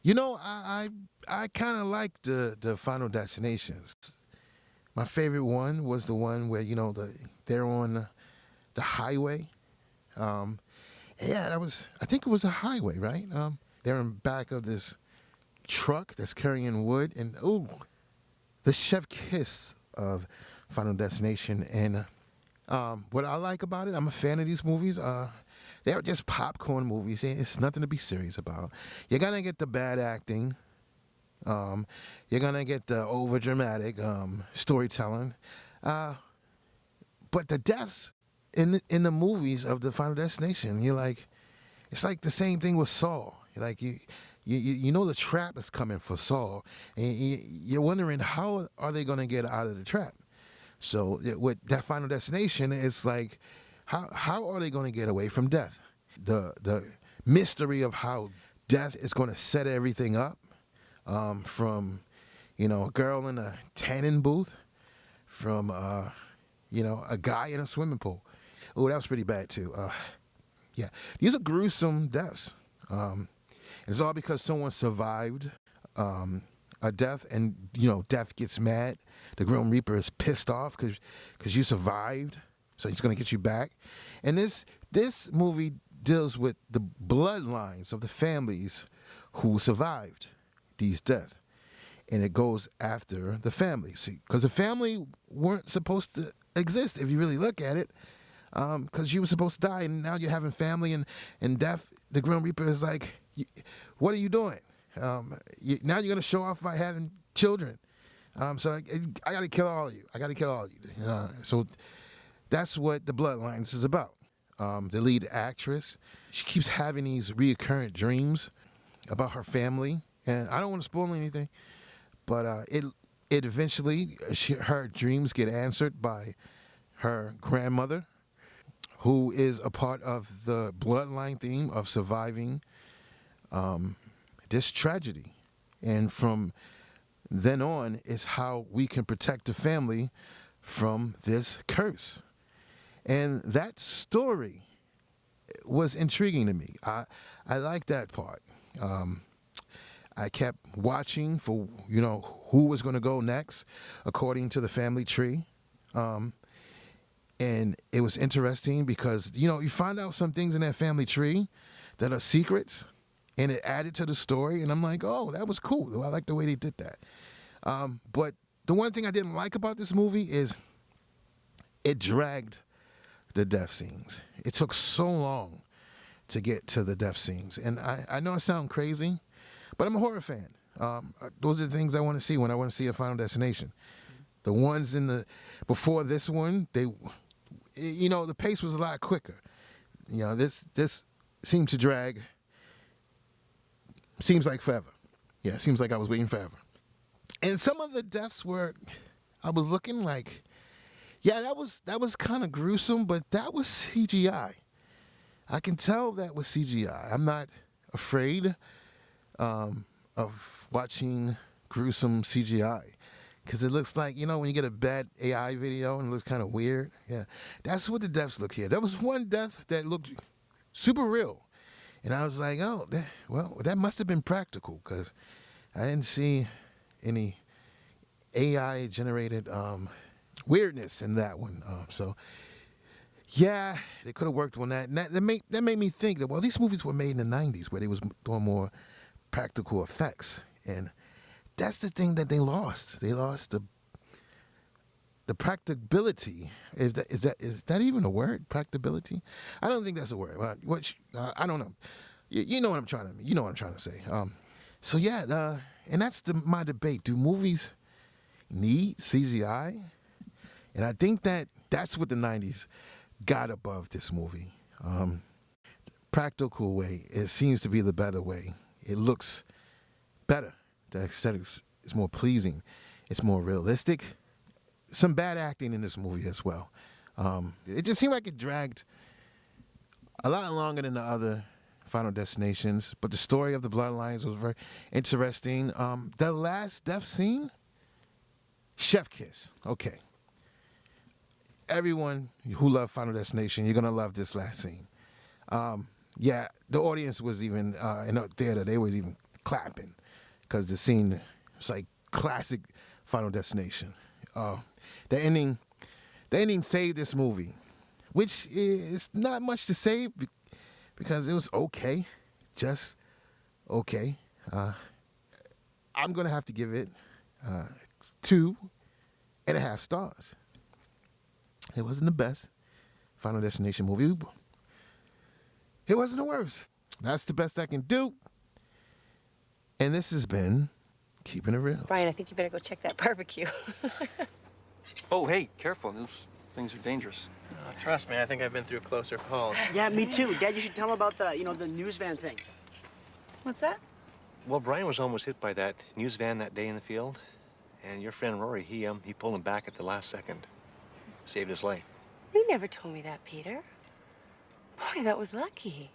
I kind of like the Final Destinations. My favorite one was the one where they're on the highway. Um, yeah, that was, I think it was a highway, right? They're in back of this truck that's carrying wood, and the chef kiss of Final Destination. And what I like about it, I'm a fan of these movies. They're just popcorn movies. It's nothing to be serious about. You're gonna get the bad acting. You're gonna get the over dramatic storytelling. Uh, but the deaths in the movies of the Final Destination, it's like the same thing with Saw. You know the trap is coming for Saul, and you're wondering how are they going to get out of the trap. So with that Final Destination, it's like how are they going to get away from death? The mystery of how death is going to set everything up, from a girl in a tanning booth, from a guy in a swimming pool. Oh, that was pretty bad too. Yeah, these are gruesome deaths. It's all because someone survived a death, and death gets mad. The Grim Reaper is pissed off because you survived, so he's gonna get you back. And this movie deals with the bloodlines of the families who survived these deaths, and it goes after the family. See, because the family weren't supposed to exist if you really look at it, because you were supposed to die, and now you're having family and death. The Grim Reaper is like, what are you doing? Now you're going to show off by having children. So I got to kill all of you. I got to kill all of you. So that's what the Bloodlines is about. The lead actress, she keeps having these reoccurrent dreams about her family. And I don't want to spoil anything, but it eventually, her dreams get answered by her grandmother, who is a part of the bloodline theme of surviving this tragedy. And from then on is how we can protect the family from this curse. And that story was intriguing to me. I like that part. I kept watching for, who was going to go next according to the family tree. And it was interesting because, you find out some things in that family tree that are secrets, and it added to the story. And I'm like, oh, that was cool. I like the way they did that. But the one thing I didn't like about this movie is it dragged the death scenes. It took so long to get to the death scenes. And I know I sound crazy, but I'm a horror fan. Those are the things I want to see when I want to see a Final Destination. The ones before this one, the pace was a lot quicker. This seemed to drag. Seems like forever. Yeah, it seems like I was waiting forever. And some of the deaths I was looking like, yeah, that was kind of gruesome, but that was CGI. I can tell that was CGI. I'm not afraid of watching gruesome CGI. Because it looks like, when you get a bad AI video and it looks kind of weird. Yeah, that's what the deaths look here. There was one death that looked super real. And I was like, oh, that must have been practical, because I didn't see any AI-generated weirdness in that one. So, yeah, they could have worked on that. And that made me think that, well, these movies were made in the 90s where they was doing more practical effects. And that's the thing that they lost. They lost the practicability. Is that even a word? Practicability? I don't think that's a word. I don't know. You know what I'm trying to say. So yeah, and that's my debate. Do movies need CGI? And I think that's what the '90s got above this movie. Practical way. It seems to be the better way. It looks better. The aesthetics is more pleasing. It's more realistic. Some bad acting in this movie as well. It just seemed like it dragged a lot longer than the other Final Destinations, but the story of the Bloodlines was very interesting. The last death scene, chef kiss. Okay. Everyone who loved Final Destination, you're going to love this last scene. Yeah, the audience was even, in the theater, they was even clapping because the scene was like classic Final Destination. The ending saved this movie, which is not much to say because it was okay, just okay. I'm gonna have to give it 2.5 stars. It wasn't the best Final Destination movie. It wasn't the worst. That's the best I can do. And this has been Keeping It Real. Brian, I think you better go check that barbecue. Oh, hey, careful. Those things are dangerous. Trust me, I think I've been through closer calls. Yeah, me too. Dad, you should tell him about the, the news van thing. What's that? Well, Brian was almost hit by that news van that day in the field. And your friend Rory, he pulled him back at the last second. Saved his life. You never told me that, Peter. Boy, that was lucky.